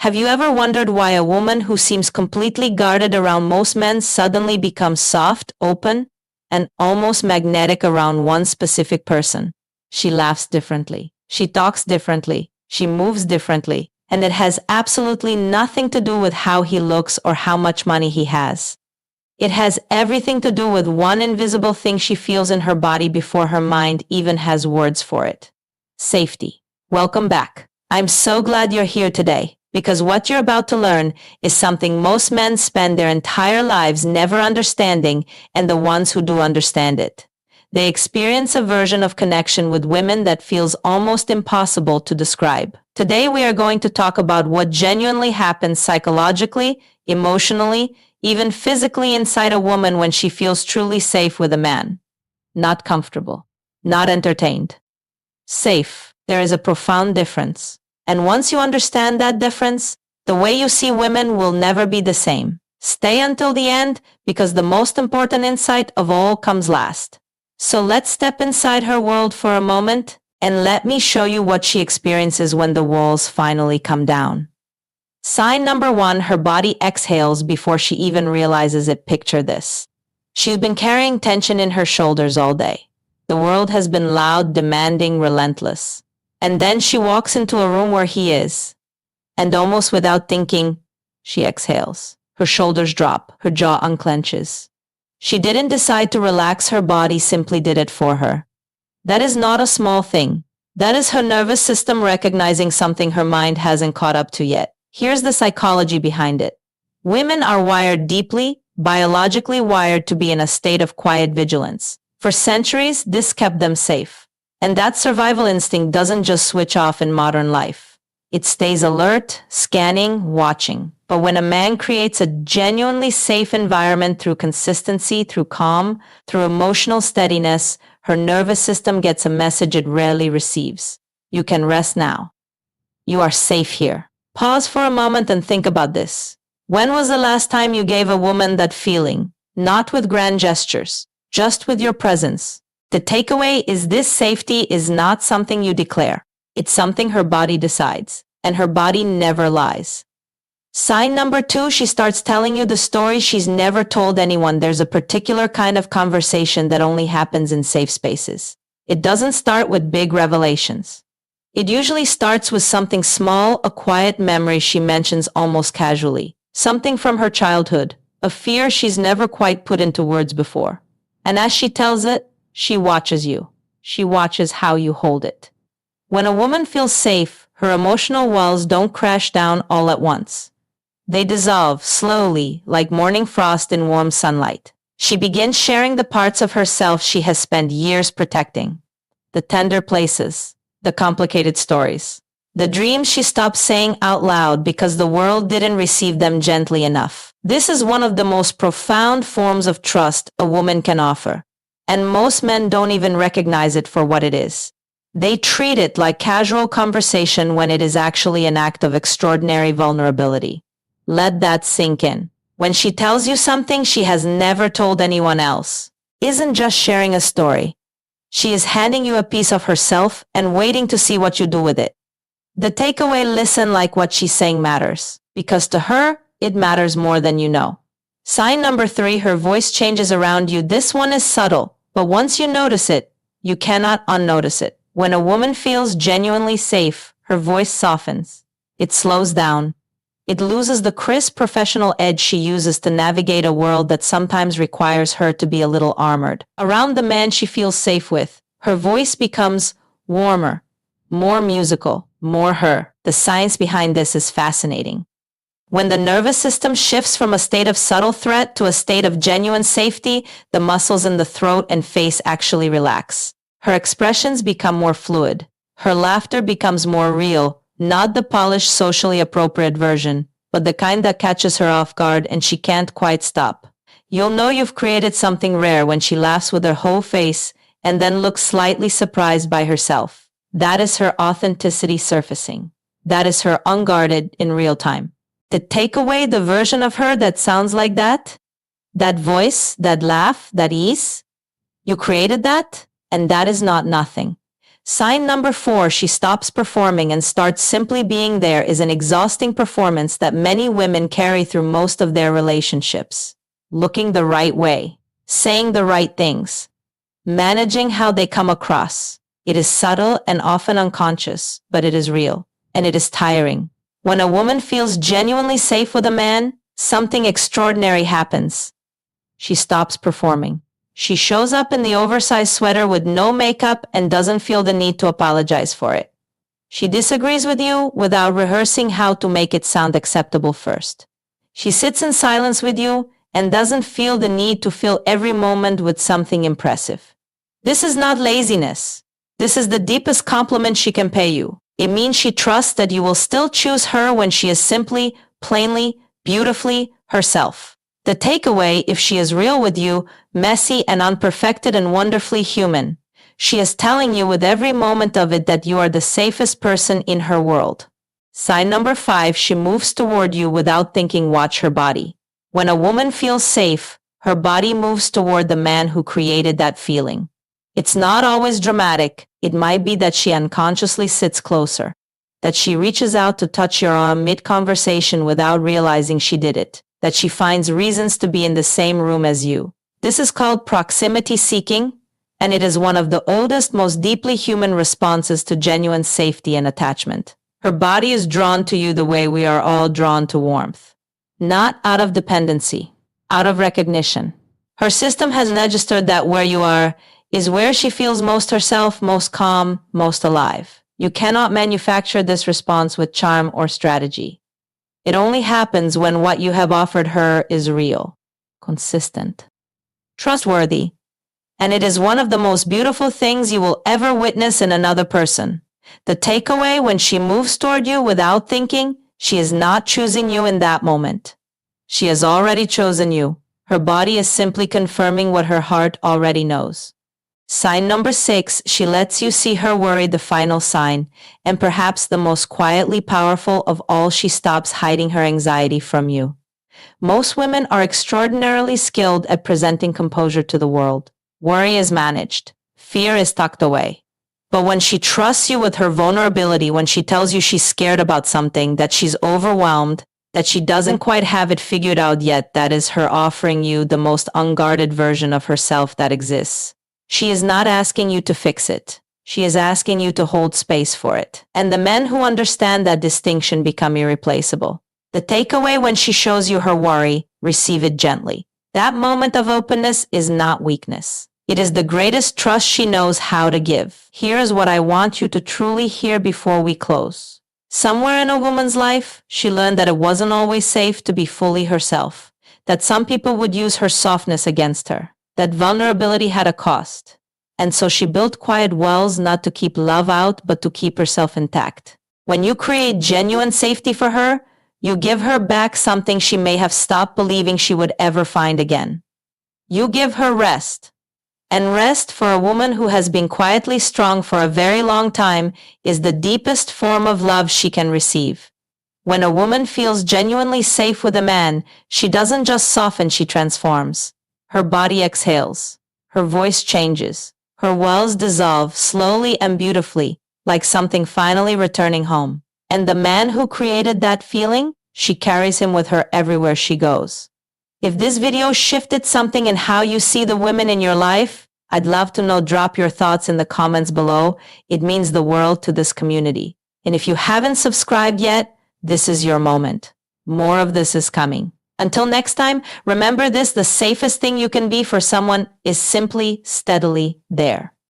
Have you ever wondered why a woman who seems completely guarded around most men suddenly becomes soft, open, and almost magnetic around one specific person? She laughs differently. She talks differently. She moves differently. And it has absolutely nothing to do with how he looks or how much money he has. It has everything to do with one invisible thing she feels in her body before her mind even has words for it. Safety. Welcome back. I'm so glad you're here today, because what you're about to learn is something most men spend their entire lives never understanding, and the ones who do understand it. They experience a version of connection with women that feels almost impossible to describe. Today we are going to talk about what genuinely happens psychologically, emotionally, even physically inside a woman when she feels truly safe with a man. Not comfortable. Not entertained. Safe. There is a profound difference. And once you understand that difference, the way you see women will never be the same. Stay until the end, because the most important insight of all comes last. So let's step inside her world for a moment, and let me show you what she experiences when the walls finally come down. Sign number 1, her body exhales before she even realizes it. Picture this. She's been carrying tension in her shoulders all day. The world has been loud, demanding, relentless. And then she walks into a room where he is. And almost without thinking, she exhales. Her shoulders drop, her jaw unclenches. She didn't decide to relax her body, simply did it for her. That is not a small thing. That is her nervous system recognizing something her mind hasn't caught up to yet. Here's the psychology behind it. Women are wired deeply, biologically wired to be in a state of quiet vigilance. For centuries, this kept them safe. And that survival instinct doesn't just switch off in modern life. It stays alert, scanning, watching. But when a man creates a genuinely safe environment through consistency, through calm, through emotional steadiness, her nervous system gets a message it rarely receives. You can rest now. You are safe here. Pause for a moment and think about this. When was the last time you gave a woman that feeling? Not with grand gestures, just with your presence. The takeaway is this: safety is not something you declare. It's something her body decides, and her body never lies. Sign number 2, she starts telling you the story she's never told anyone. There's a particular kind of conversation that only happens in safe spaces. It doesn't start with big revelations. It usually starts with something small, a quiet memory she mentions almost casually, something from her childhood, a fear she's never quite put into words before. And as she tells it, she watches you. She watches how you hold it. When a woman feels safe, her emotional walls don't crash down all at once. They dissolve slowly, like morning frost in warm sunlight. She begins sharing the parts of herself she has spent years protecting. The tender places, the complicated stories, the dreams she stopped saying out loud because the world didn't receive them gently enough. This is one of the most profound forms of trust a woman can offer, and most men don't even recognize it for what it is. They treat it like casual conversation when it is actually an act of extraordinary vulnerability. Let that sink in. When she tells you something she has never told anyone else, isn't just sharing a story. She is handing you a piece of herself and waiting to see what you do with it. The takeaway: listen like what she's saying matters, because to her, it matters more than you know. Sign number 3, her voice changes around you. This one is subtle, but once you notice it, you cannot unnotice it. When a woman feels genuinely safe, her voice softens. It slows down. It loses the crisp professional edge she uses to navigate a world that sometimes requires her to be a little armored. Around the man she feels safe with, her voice becomes warmer, more musical, more her. The science behind this is fascinating. When the nervous system shifts from a state of subtle threat to a state of genuine safety, the muscles in the throat and face actually relax. Her expressions become more fluid. Her laughter becomes more real. Not the polished, socially appropriate version, but the kind that catches her off guard and she can't quite stop. You'll know you've created something rare when she laughs with her whole face and then looks slightly surprised by herself. That is her authenticity surfacing. That is her unguarded in real time. To take away the version of her that sounds like that voice, that laugh, that ease, you created that, and that is not nothing. Sign number 4, she stops performing and starts simply being there, is an exhausting performance that many women carry through most of their relationships. Looking the right way, saying the right things, managing how they come across. It is subtle and often unconscious, but it is real, and it is tiring. When a woman feels genuinely safe with a man, something extraordinary happens. She stops performing. She shows up in the oversized sweater with no makeup and doesn't feel the need to apologize for it. She disagrees with you without rehearsing how to make it sound acceptable first. She sits in silence with you and doesn't feel the need to fill every moment with something impressive. This is not laziness. This is the deepest compliment she can pay you. It means she trusts that you will still choose her when she is simply, plainly, beautifully herself. The takeaway, if she is real with you, messy and unperfected and wonderfully human, she is telling you with every moment of it that you are the safest person in her world. Sign number 5, she moves toward you without thinking. Watch her body. When a woman feels safe, her body moves toward the man who created that feeling. It's not always dramatic. It might be that she unconsciously sits closer, that she reaches out to touch your arm mid-conversation without realizing she did it, that she finds reasons to be in the same room as you. This is called proximity seeking, and it is one of the oldest, most deeply human responses to genuine safety and attachment. Her body is drawn to you the way we are all drawn to warmth. Not out of dependency, out of recognition. Her system has registered that where you are is where she feels most herself, most calm, most alive. You cannot manufacture this response with charm or strategy. It only happens when what you have offered her is real, consistent, trustworthy, and it is one of the most beautiful things you will ever witness in another person. The takeaway: when she moves toward you without thinking, she is not choosing you in that moment. She has already chosen you. Her body is simply confirming what her heart already knows. Sign number 6, she lets you see her worry, the final sign, and perhaps the most quietly powerful of all. She stops hiding her anxiety from you. Most women are extraordinarily skilled at presenting composure to the world. Worry is managed. Fear is tucked away. But when she trusts you with her vulnerability, when she tells you she's scared about something, that she's overwhelmed, that she doesn't quite have it figured out yet, that is her offering you the most unguarded version of herself that exists. She is not asking you to fix it. She is asking you to hold space for it. And the men who understand that distinction become irreplaceable. The takeaway: when she shows you her worry, receive it gently. That moment of openness is not weakness. It is the greatest trust she knows how to give. Here is what I want you to truly hear before we close. Somewhere in a woman's life, she learned that it wasn't always safe to be fully herself, that some people would use her softness against her, that vulnerability had a cost. And so she built quiet walls, not to keep love out, but to keep herself intact. When you create genuine safety for her, you give her back something she may have stopped believing she would ever find again. You give her rest. And rest, for a woman who has been quietly strong for a very long time, is the deepest form of love she can receive. When a woman feels genuinely safe with a man, she doesn't just soften, she transforms. Her body exhales. Her voice changes. Her walls dissolve slowly and beautifully, like something finally returning home. And the man who created that feeling, she carries him with her everywhere she goes. If this video shifted something in how you see the women in your life, I'd love to know. Drop your thoughts in the comments below. It means the world to this community. And if you haven't subscribed yet, this is your moment. More of this is coming. Until next time, remember this: the safest thing you can be for someone is simply steadily there.